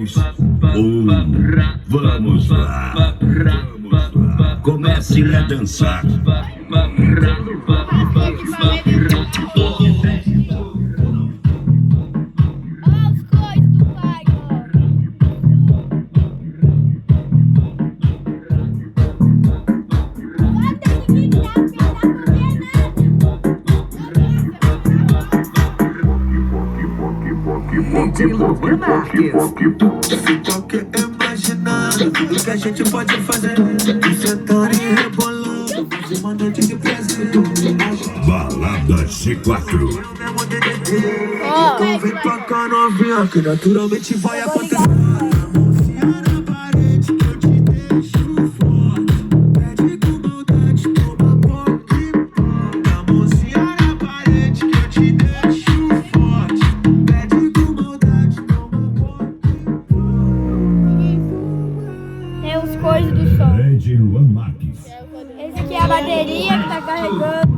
3, 1, vamos lá. Comece a dançar. DJ Luan Marques. Só que imaginando tudo que a gente pode fazer. Sentando e rebolando, uma noite de prazer. Balada G4. Então vem pra cá novinha, que naturalmente vai acontecer. Coisa do som. DJ Luan Marques. Esse aqui é a bateria que tá carregando.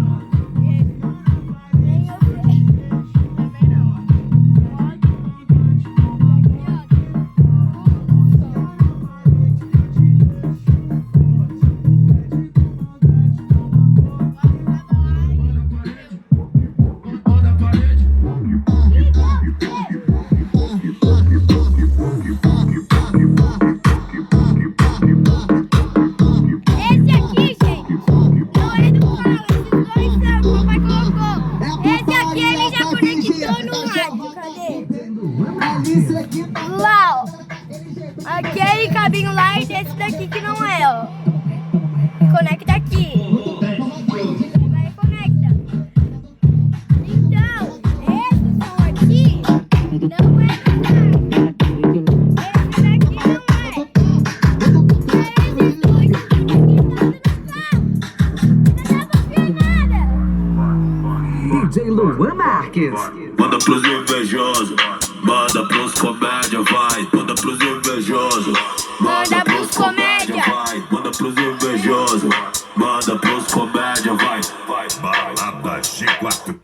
Lá, ó. Aquele cabinho lá e desse daqui que não é, ó. Conecta aqui. Vai, conecta. Então, esse som aqui não é do rádio. Esse daqui não é. Esses dois aqui não dá pra ouvir nada. DJ Luan Marques. Manda pros invejosos, manda pros comédia, vai. Manda pros invejosos, Manda pros comédia. vai. Manda pros invejosos, manda pros comédia, vai. Balada G4.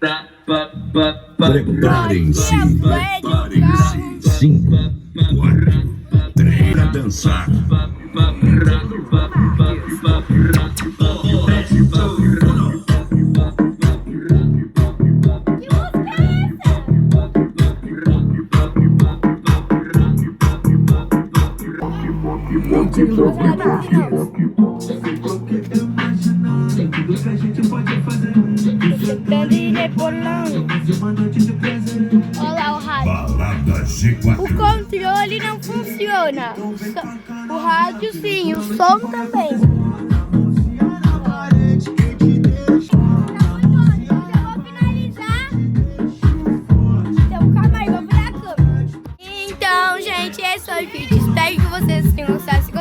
Preparem-se. Preparem-se. 5, 4, 3. Pra dançar. DJ Luan Marques. Sentando e rebolando. Olha lá o rádio. Balada O G4. controle não funciona. O rádio sim, o som também. Então, gente, esse foi o vídeo. Espero que vocês tenham gostado.